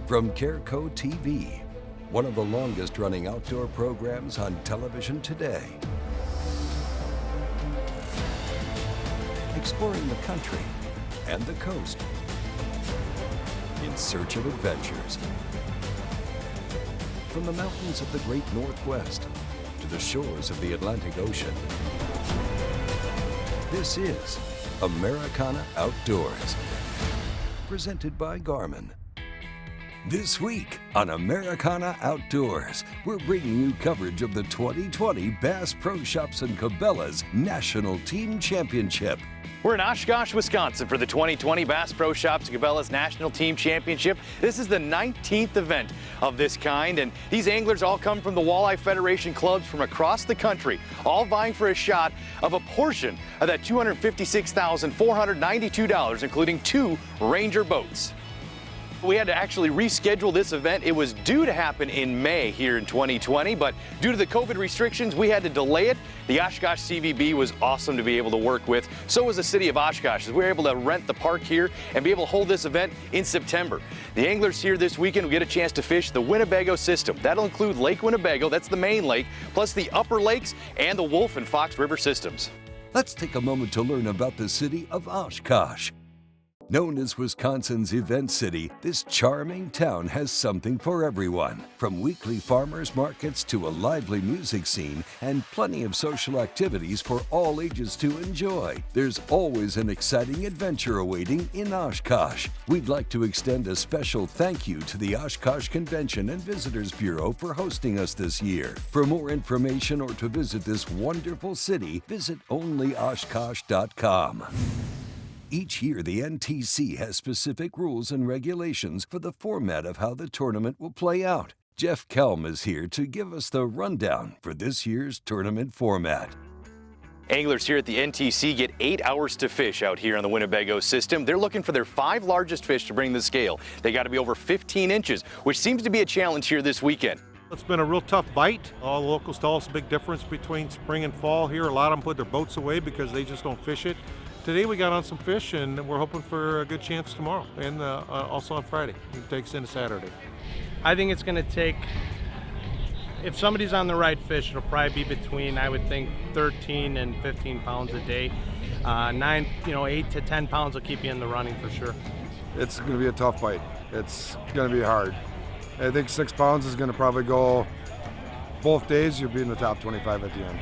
From Careco TV, one of the longest-running outdoor programs on television today. Exploring the country and the coast in search of adventures. From the mountains of the Great Northwest to the shores of the Atlantic Ocean. This is Americana Outdoors, presented by Garmin. This week on Americana Outdoors, we're bringing you coverage of the 2020 Bass Pro Shops and Cabelas National Team Championship. We're in Oshkosh, Wisconsin for the 2020 Bass Pro Shops and Cabelas National Team Championship. This is the 19th event of this kind, and these anglers all come from the Walleye Federation clubs from across the country, all vying for a shot of a portion of that $256,492, including 2 Ranger boats. We had to actually reschedule this event. It was due to happen in May here in 2020, but due to the COVID restrictions, we had to delay it. The Oshkosh CVB was awesome to be able to work with. So was the city of Oshkosh, as we were able to rent the park here and be able to hold this event in September. The anglers here this weekend will get a chance to fish the Winnebago system. That'll include Lake Winnebago, that's the main lake, plus the upper lakes and the Wolf and Fox River systems. Let's take a moment to learn about the city of Oshkosh. Known as Wisconsin's event city, this charming town has something for everyone. From weekly farmers markets to a lively music scene and plenty of social activities for all ages to enjoy. There's always an exciting adventure awaiting in Oshkosh. We'd like to extend a special thank you to the Oshkosh Convention and Visitors Bureau for hosting us this year. For more information or to visit this wonderful city, visit onlyoshkosh.com. Each year, the NTC has specific rules and regulations for the format of how the tournament will play out. Jeff Kelm is here to give us the rundown for this year's tournament format. Anglers here at the NTC get 8 hours to fish out here on the Winnebago system. They're looking for their 5 largest fish to bring the scale. They got to be over 15 inches, which seems to be a challenge here this weekend. It's been a real tough bite. All the locals tell us a big difference between spring and fall here. A lot of them put their boats away because they just don't fish it. Today we got on some fish and we're hoping for a good chance tomorrow and also on Friday. It takes into Saturday. I think it's going to take, if somebody's on the right fish, it'll probably be between, I would think, 13 and 15 pounds a day. 8 to 10 pounds will keep you in the running for sure. It's going to be a tough bite. It's going to be hard. I think 6 pounds is going to probably go both days. You'll be in the top 25 at the end.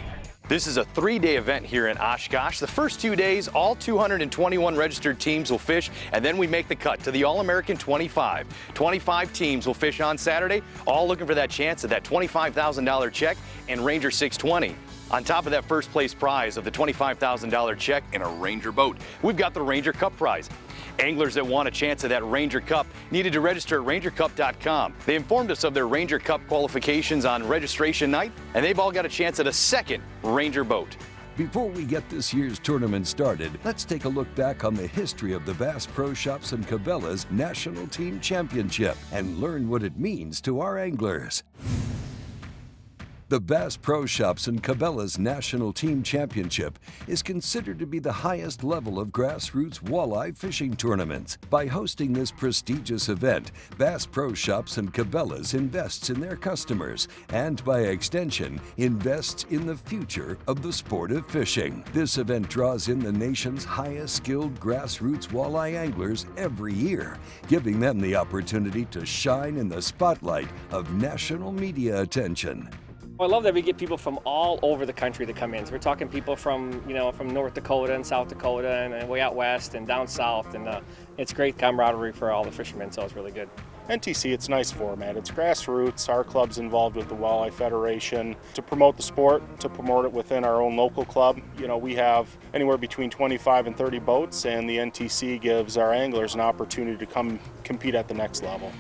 This is a 3-day event here in Oshkosh. The first 2 days, all 221 registered teams will fish, and then we make the cut to the All-American 25. 25 teams will fish on Saturday, all looking for that chance at that $25,000 check and Ranger 620. On top of that first place prize of the $25,000 check and a Ranger boat, we've got the Ranger Cup prize. Anglers that want a chance at that Ranger Cup needed to register at rangercup.com. They informed us of their Ranger Cup qualifications on registration night, and they've all got a chance at a second Ranger boat. Before we get this year's tournament started, let's take a look back on the history of the Bass Pro Shops and Cabelas National Team Championship and learn what it means to our anglers. The Bass Pro Shops and Cabelas National Team Championship is considered to be the highest level of grassroots walleye fishing tournaments. By hosting this prestigious event, Bass Pro Shops and Cabelas invests in their customers and, by extension, invests in the future of the sport of fishing. This event draws in the nation's highest skilled grassroots walleye anglers every year, giving them the opportunity to shine in the spotlight of national media attention. I love that we get people from all over the country that come in. So we're talking people from North Dakota and South Dakota and way out west and down south, and it's great camaraderie for all the fishermen, so it's really good. NTC, it's a nice format. It's grassroots. Our club's involved with the Walleye Federation to promote the sport, to promote it within our own local club. We have anywhere between 25 and 30 boats, and the NTC gives our anglers an opportunity to come compete at the next level.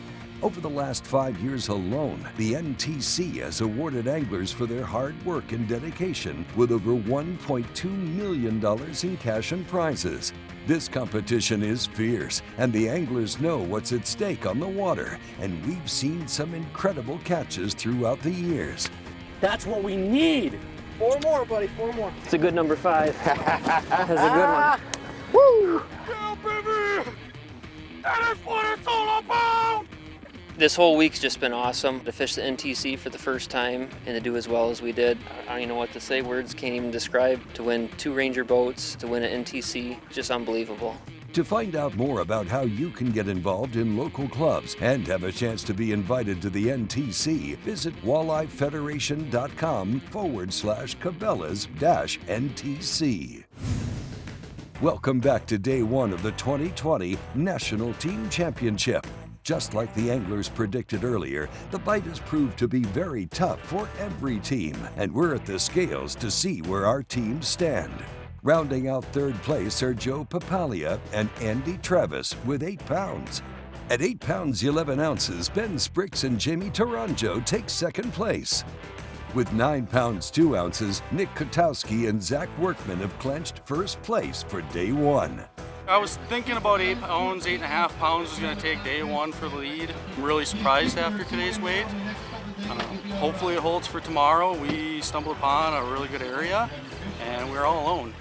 Over the last 5 years alone, the NTC has awarded anglers for their hard work and dedication with over $1.2 million in cash and prizes. This competition is fierce, and the anglers know what's at stake on the water, and we've seen some incredible catches throughout the years. That's what we need. 4 more, buddy, 4 more. It's a good number 5. That's a good one. Woo! Yeah, baby! That is what it's all about! This whole week's just been awesome. To fish the NTC for the first time and to do as well as we did. I don't even know what to say. Words can't even describe. To win 2 Ranger boats, to win an NTC, just unbelievable. To find out more about how you can get involved in local clubs and have a chance to be invited to the NTC, visit walleyefederation.com/Cabelas-NTC. Welcome back to day 1 of the 2020 National Team Championship. Just like the anglers predicted earlier, the bite has proved to be very tough for every team, and we're at the scales to see where our teams stand. Rounding out 3rd place are Joe Papalia and Andy Travis with 8 pounds. At 8 pounds 11 ounces, Ben Spricks and Jamie Taranjo take 2nd place. With 9 pounds 2 ounces, Nick Kotowski and Zach Workman have clinched 1st place for day 1. I was thinking about 8 pounds, 8.5 pounds was going to take day 1 for the lead. I'm really surprised after today's weight. Hopefully it holds for tomorrow. We stumbled upon a really good area and we're all alone.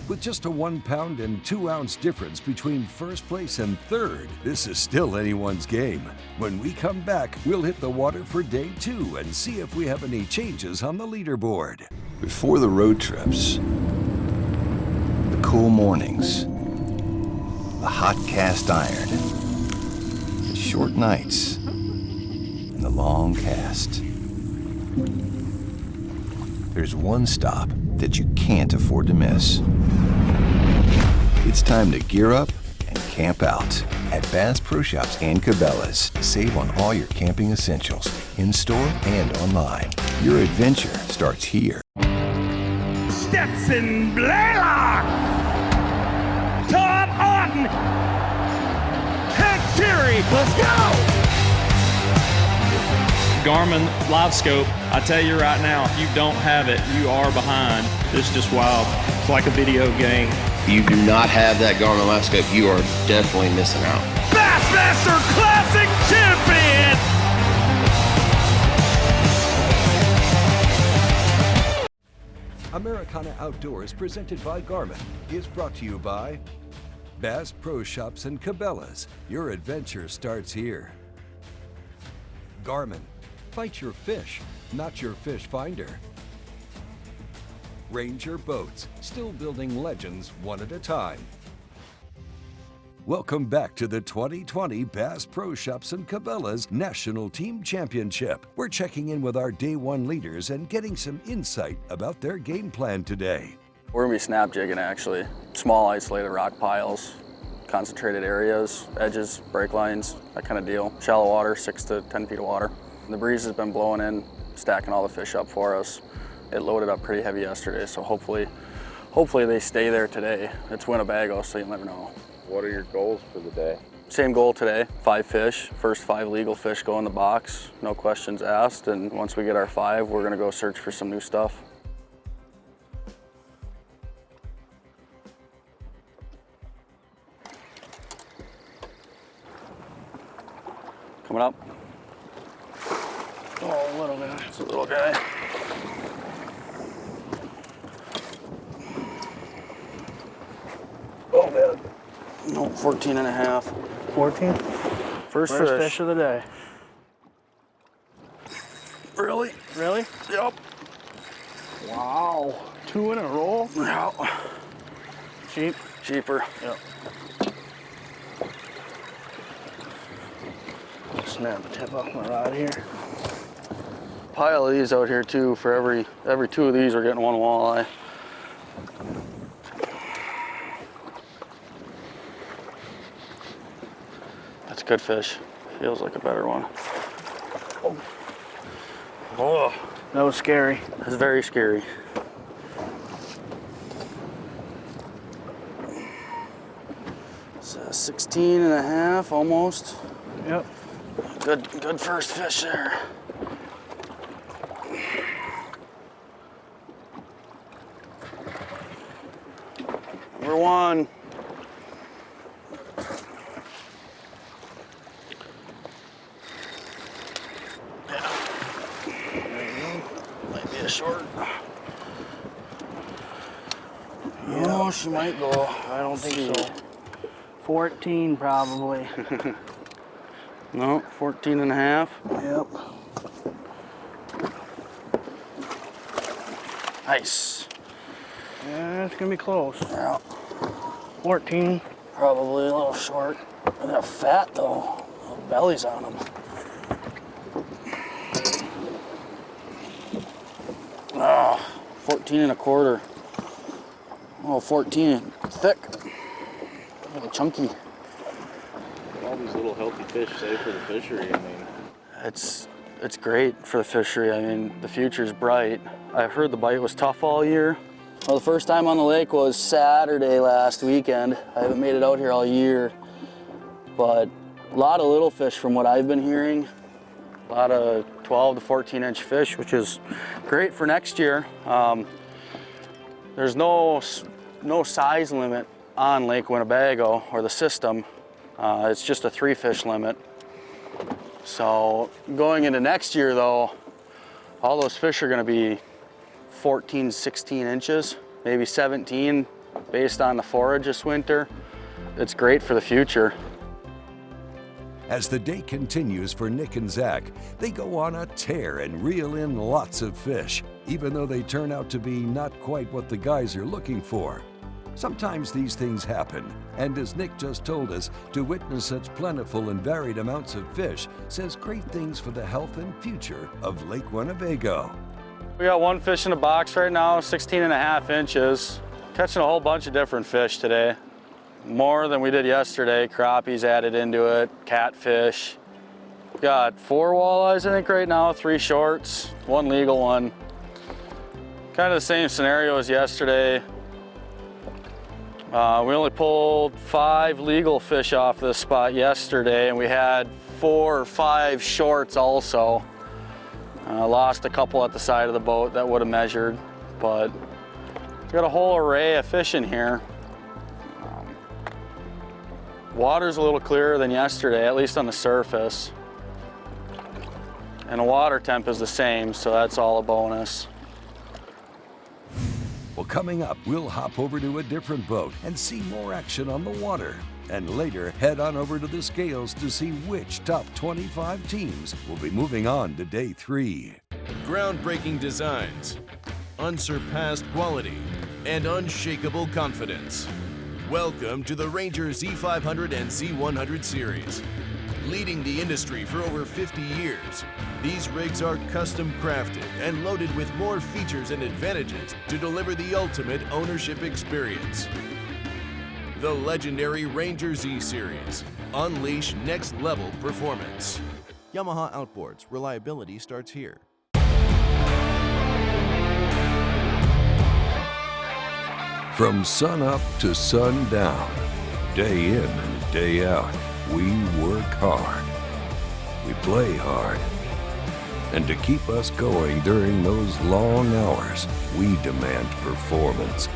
With just a 1 pound and 2 ounce difference between 1st place and 3rd, this is still anyone's game. When we come back, we'll hit the water for day 2 and see if we have any changes on the leaderboard. Before the road trips, the cool mornings, the hot cast iron, the short nights, and the long cast. There's one stop that you can't afford to miss. It's time to gear up and camp out at Bass Pro Shops and Cabelas. Save on all your camping essentials, in-store and online. Your adventure starts here. Stetson Blaylock, Todd Otten, Hank Terry, let's go! Garmin Live Scope, I tell you right now, if you don't have it, you are behind. This is just wild. It's like a video game. If you do not have that Garmin Live Scope, you are definitely missing out. Bassmaster Classic Champion! Americana Outdoors, presented by Garmin, is brought to you by Bass Pro Shops and Cabelas. Your adventure starts here. Garmin, fight your fish, not your fish finder. Ranger Boats, still building legends one at a time. Welcome back to the 2020 Bass Pro Shops and Cabelas National Team Championship. We're checking in with our day 1 leaders and getting some insight about their game plan today. We're gonna be snap jigging actually. Small isolated rock piles, concentrated areas, edges, break lines, that kind of deal. Shallow water, 6 to 10 feet of water. The breeze has been blowing in, stacking all the fish up for us. It loaded up pretty heavy yesterday, so hopefully they stay there today. It's Winnebago, so you never know. What are your goals for the day? Same goal today, 5 fish. First 5 legal fish go in the box, no questions asked, and once we get our 5, we're gonna go search for some new stuff. Coming up. Oh, little guy. It's a little guy. Oh, man. No, 14 and a half. 14? First fish of the day. Really? Really? Yep. Wow. 2 in a row? Yeah. Cheap? Cheaper. Yep. Snap a tip off my rod here. Pile of these out here too. For every 2 of these, we're getting 1 walleye. That's a good fish. Feels like a better one. Oh, that was scary. That's very scary. It's 16 and a half, almost. Yep. Good first fish there. Number 1. Might be a short. Oh, she might go. I don't think so. 14 probably. No, 14 and a half. Yep. Nice. Yeah, it's gonna be close. Yeah. 14. Probably a little short. They're fat though. Little bellies on them. Ah, 14 and a quarter. Oh, 14, thick. A little chunky. All these little healthy fish say for the fishery, I mean. It's great for the fishery. I mean, the future's bright. I heard the bite was tough all year. Well, the first time on the lake was Saturday last weekend. I haven't made it out here all year, but a lot of little fish from what I've been hearing. A lot of 12 to 14 inch fish, which is great for next year. There's no size limit on Lake Winnebago or the system. It's just a 3 fish limit. So going into next year though, all those fish are gonna be 14, 16 inches, maybe 17 based on the forage this winter. It's great for the future. As the day continues for Nick and Zach, they go on a tear and reel in lots of fish, even though they turn out to be not quite what the guys are looking for. Sometimes these things happen, and as Nick just told us, to witness such plentiful and varied amounts of fish says great things for the health and future of Lake Winnebago. We got one fish in the box right now, 16 and a half inches. Catching a whole bunch of different fish today. More than we did yesterday. Crappies added into it, catfish. Got 4 walleyes I think right now, 3 shorts, 1 legal one. Kind of the same scenario as yesterday. We only pulled 5 legal fish off this spot yesterday, and we had 4 or 5 shorts also. Lost a couple at the side of the boat that would have measured, but we got a whole array of fish in here. Water's a little clearer than yesterday, at least on the surface. And the water temp is the same, so that's all a bonus. Well, coming up, we'll hop over to a different boat and see more action on the water. And later, head on over to the scales to see which top 25 teams will be moving on to day 3. Groundbreaking designs, unsurpassed quality, and unshakable confidence. Welcome to the Ranger Z500 and Z100 series. Leading the industry for over 50 years, these rigs are custom crafted and loaded with more features and advantages to deliver the ultimate ownership experience. The legendary Ranger Z series. Unleash next level performance. Yamaha Outboards. Reliability starts here. From sun up to sundown, day in and day out, we work hard. We play hard. And to keep us going during those long hours, we demand performance.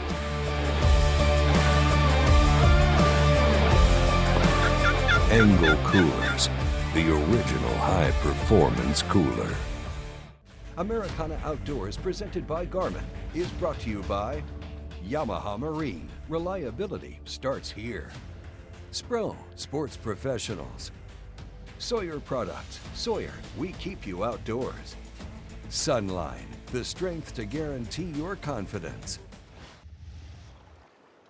Angle Coolers, the original high-performance cooler. Americana Outdoors, presented by Garmin, is brought to you by Yamaha Marine. Reliability starts here. Spro, Sports Professionals. Sawyer Products. Sawyer, we keep you outdoors. Sunline, the strength to guarantee your confidence.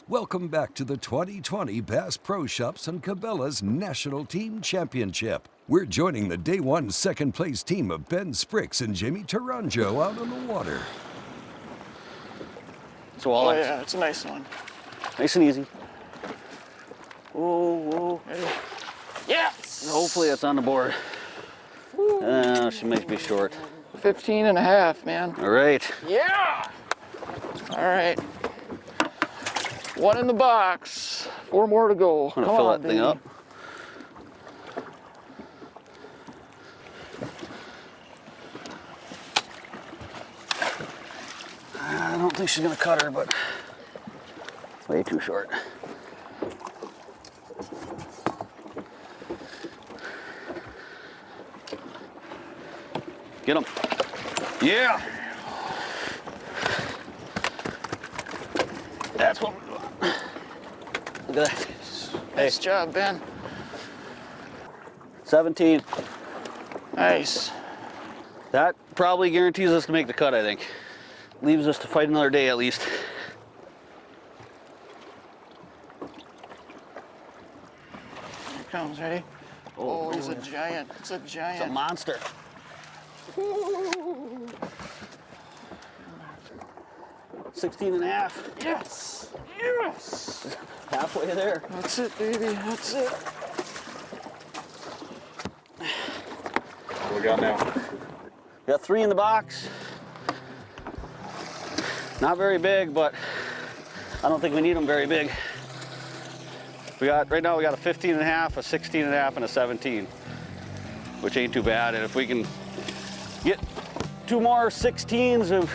Welcome back to the 2020 Bass Pro Shops and Cabelas National Team Championship. We're joining the Day 1 second place team of Ben Spricks and Jimmy Taranjo out on the water. It's a walleye. Oh yeah, it's a nice one. Nice and easy. Whoa, whoa. Yes! Hopefully it's on the board. She might be short. 15 and a half, man. All right. Yeah! All right. 1 in the box. 4 more to go. I'm gonna fill that thing up. I don't think she's gonna cut her, but it's way too short. Get him. Yeah. That's what we're doing. Look at that. Nice job, Ben. 17. Nice. That probably guarantees us to make the cut, I think. Leaves us to fight another day at least. Here it comes, ready? Oh, he's a giant. It's a giant. It's a monster. Ooh. 16.5. Yes. Yes. Halfway there. That's it, baby. That's it. What do we got now? Got 3 in the box. Not very big, but I don't think we need them very big. Right now we got a 15.5, a 16.5, and a 17, which ain't too bad. And if we can get 2 more 16s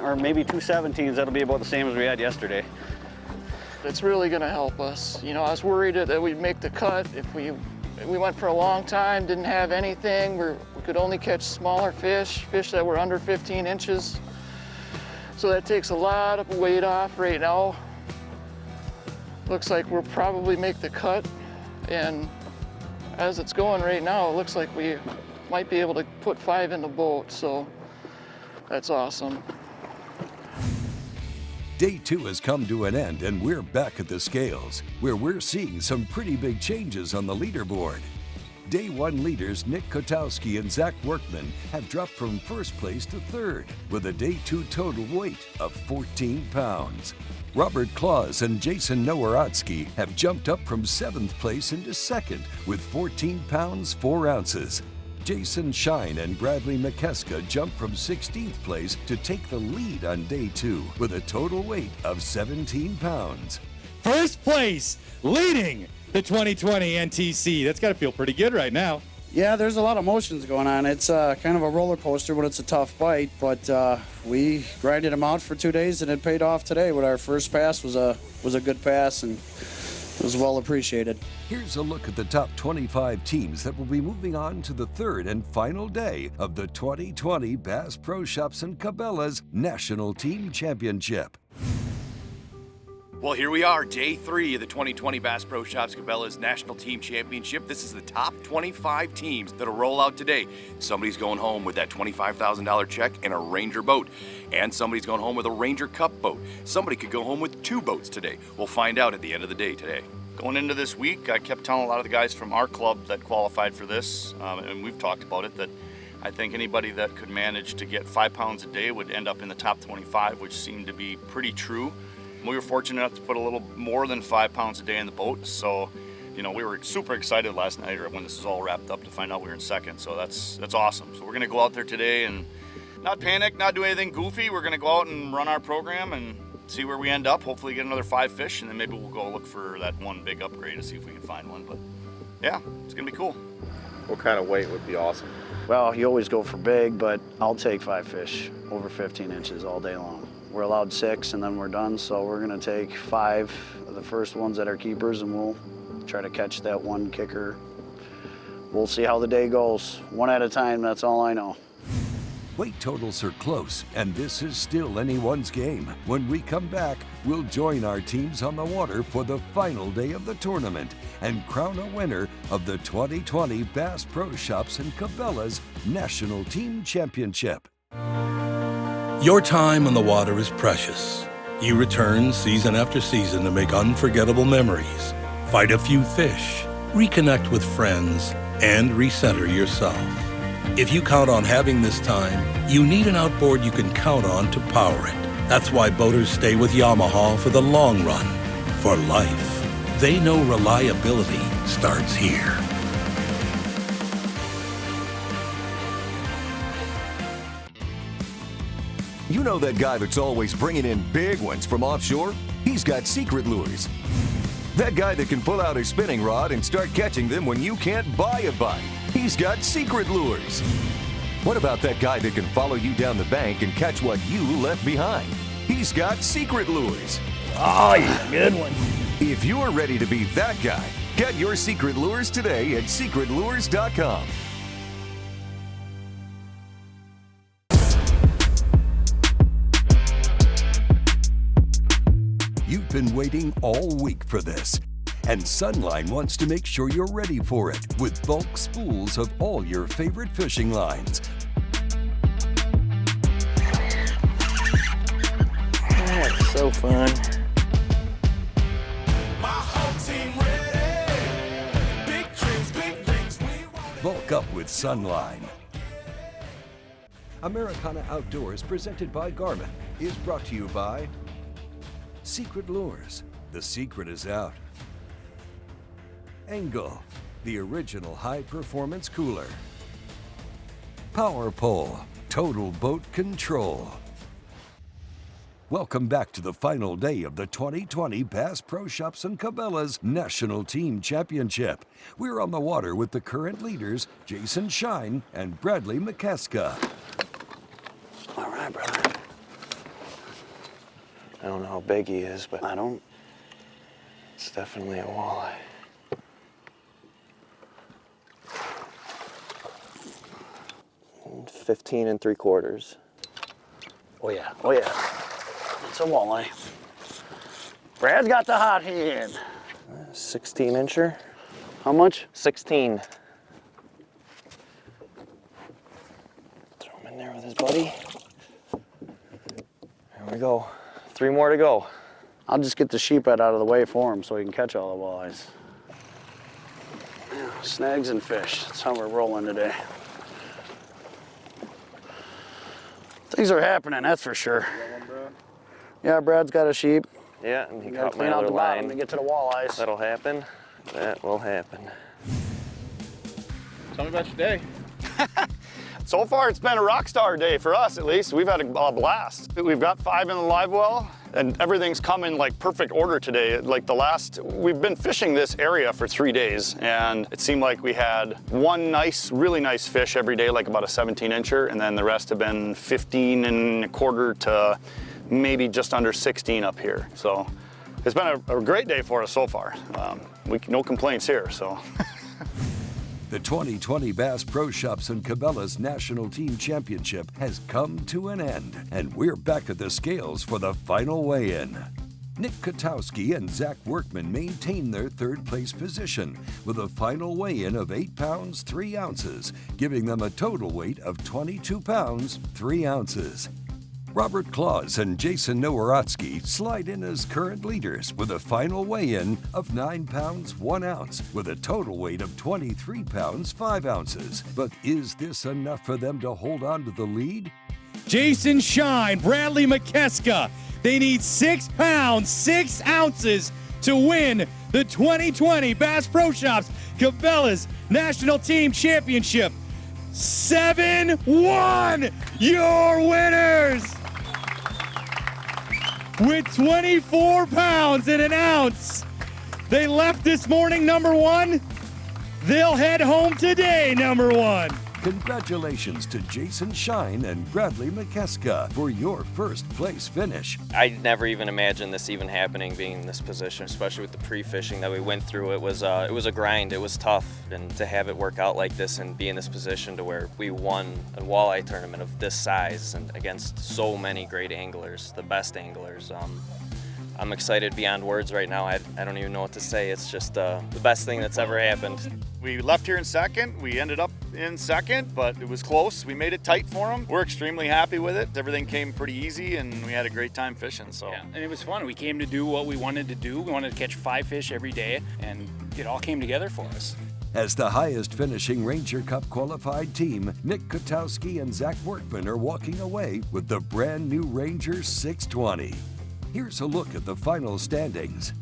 or maybe 2 17s, that'll be about the same as we had yesterday. It's really going to help us. You know, I was worried that we'd make the cut if we went for a long time, didn't have anything. We could only catch smaller fish that were under 15 inches. So that takes a lot of weight off right now. Looks like we'll probably make the cut. And as it's going right now, it looks like we might be able to put 5 in the boat. So that's awesome. Day 2 has come to an end, and we're back at the scales, where we're seeing some pretty big changes on the leaderboard. Day 1 leaders Nick Kotowski and Zach Workman have dropped from first place to third, with a Day 2 total weight of 14 pounds. Robert Claus and Jason Noworotsky have jumped up from 7th place into second with 14 pounds 4 ounces. Jason Shine and Bradley McKeska jumped from 16th place to take the lead on Day 2 with a total weight of 17 pounds. First place, leading the 2020 NTC. That's got to feel pretty good right now. Yeah, there's a lot of emotions going on. It's kind of a roller coaster, but it's a tough bite. But we grinded them out for 2 days, and it paid off today. With our first pass was a good pass, and it was well appreciated. Here's a look at the top 25 teams that will be moving on to the 3rd and final day of the 2020 Bass Pro Shops and Cabelas National Team Championship. Well, here we are, Day 3 of the 2020 Bass Pro Shops Cabelas National Team Championship. This is the top 25 teams that'll roll out today. Somebody's going home with that $25,000 check in a Ranger boat, and somebody's going home with a Ranger Cup boat. Somebody could go home with 2 boats today. We'll find out at the end of the day today. Going into this week, I kept telling a lot of the guys from our club that qualified for this, and we've talked about it, that I think anybody that could manage to get 5 pounds a day would end up in the top 25, which seemed to be pretty true. We were fortunate enough to put a little more than 5 pounds a day in the boat, so you know we were super excited last night, or when this was all wrapped up, to find out we were in second. So that's awesome. So we're gonna go out there today and not panic, not do anything goofy. We're gonna go out and run our program and see where we end up. Hopefully get another 5 fish, and then maybe we'll go look for that one big upgrade to see if we can find one. But yeah, it's gonna be cool. What kind of weight would be awesome? Well, you always go for big, but I'll take 5 fish over 15 inches all day long. We're allowed 6 and then we're done, so we're gonna take 5 of the first ones that are keepers, and we'll try to catch that one kicker. We'll see how the day goes. One at a time, that's all I know. Weight totals are close, and this is still anyone's game. When we come back, we'll join our teams on the water for the final day of the tournament and crown a winner of the 2020 Bass Pro Shops and Cabelas National Team Championship. Your time on the water is precious. You return season after season to make unforgettable memories, fight a few fish, reconnect with friends, and recenter yourself. If you count on having this time, you need an outboard you can count on to power it. That's why boaters stay with Yamaha for the long run, for life. They know reliability starts here. You know that guy that's always bringing in big ones from offshore? He's got secret lures. That guy that can pull out his spinning rod and start catching them when you can't buy a bite. He's got secret lures. What about that guy that can follow you down the bank and catch what you left behind? He's got secret lures. Oh, yeah, good one. If you're ready to be that guy, get your secret lures today at secretlures.com. You've been waiting all week for this, And Sunline wants to make sure you're ready for it with bulk spools of all your favorite fishing lines. That's so fun. Bulk up with Sunline. Americana Outdoors, presented by Garmin, is brought to you by Secret Lures. The secret is out. Angle, the original high-performance cooler. Power Pole, total boat control. Welcome back to the final day of the 2020 Bass Pro Shops and Cabelas National Team Championship. We're on the water with the current leaders, Jason Shine and Bradley McKeska. All right, brother. I don't know how big he is, but it's definitely a walleye. $15 3/4. Oh yeah, oh yeah. It's a walleye. Brad's got the hot hand. 16-incher. How much? 16. Throw him in there with his buddy. There we go. 3 more to go. I'll just get the sheephead out of the way for him so he can catch all the walleyes. Yeah, snags and fish. That's how we're rolling today. Things are happening, that's for sure. Yeah, Brad's got a sheep. Yeah, and he You caught gotta my clean out other the bottom line. to get to the walleyes. That'll happen. That will happen. Tell me about your day. So far, it's been a rock star day for us, at least. We've had a blast. We've got 5 in the live well, and everything's come in like perfect order today. We've been fishing this area for 3 days, and it seemed like we had one really nice fish every day, like about a 17-incher, and then the rest have been 15 1/4 to maybe just under 16 up here. So it's been a great day for us so far. No complaints here, so. The 2020 Bass Pro Shops and Cabelas National Team Championship has come to an end, and we're back at the scales for the final weigh-in. Nick Kotowski and Zach Workman maintain their third-place position with a final weigh-in of 8 pounds 3 ounces, giving them a total weight of 22 pounds 3 ounces. Robert Claus and Jason Noworotsky slide in as current leaders with a final weigh-in of 9 pounds 1 ounce with a total weight of 23 pounds 5 ounces. But is this enough for them to hold on to the lead? Jason Shine, Bradley McKeska. They need 6 pounds 6 ounces to win the 2020 Bass Pro Shops Cabelas National Team Championship. 7-1, your winners! With 24 pounds and an ounce. They left this morning number 1. They'll head home today number 1. Congratulations to Jason Shine and Bradley McKeska for your first place finish. I never even imagined this even happening, being in this position, especially with the pre-fishing that we went through. It was a grind, it was tough, and to have it work out like this and be in this position to where we won a walleye tournament of this size and against so many great anglers, the best anglers. I'm excited beyond words right now. I don't even know what to say. It's just the best thing that's ever happened. We left here in second. We ended up in second, but it was close. We made it tight for them. We're extremely happy with it. Everything came pretty easy, and we had a great time fishing. So. Yeah, and it was fun. We came to do what we wanted to do. We wanted to catch 5 fish every day, and it all came together for us. As the highest finishing Ranger Cup qualified team, Nick Kotowski and Zach Workman are walking away with the brand new Ranger 620. Here's a look at the final standings.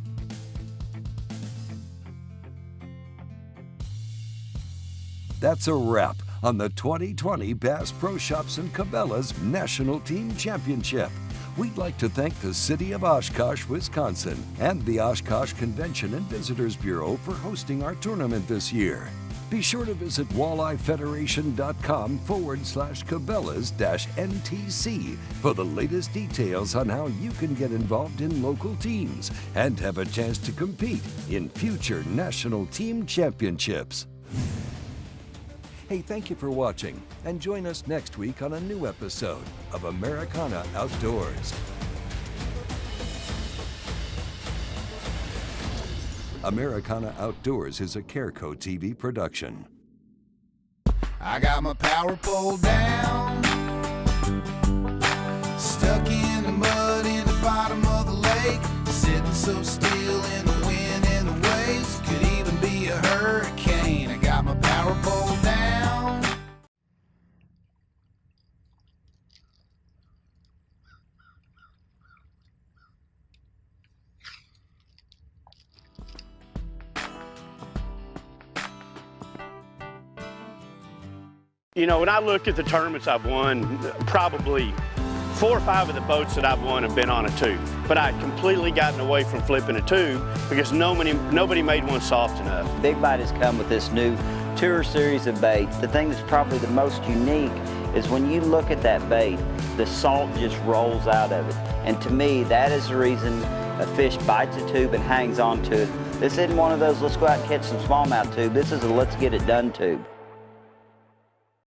That's a wrap on the 2020 Bass Pro Shops and Cabelas National Team Championship. We'd like to thank the City of Oshkosh, Wisconsin, and the Oshkosh Convention and Visitors Bureau for hosting our tournament this year. Be sure to visit walleyefederation.com/Cabelas-NTC for the latest details on how you can get involved in local teams and have a chance to compete in future national team championships. Hey, thank you for watching, and join us next week on a new episode of Americana Outdoors. Americana Outdoors is a Careco TV production. I got my power pole down, stuck in the mud in the bottom of the lake, sitting so still in the wind and the waves, could even be a hurricane. I got my power pole down. You know, when I look at the tournaments I've won, probably 4 or 5 of the boats that I've won have been on a tube. But I'd completely gotten away from flipping a tube because nobody made one soft enough. Big Bite has come with this new tour series of baits. The thing that's probably the most unique is when you look at that bait, the salt just rolls out of it. And to me, that is the reason a fish bites a tube and hangs on to it. This isn't one of those let's go out and catch some smallmouth tube. This is a let's get it done tube.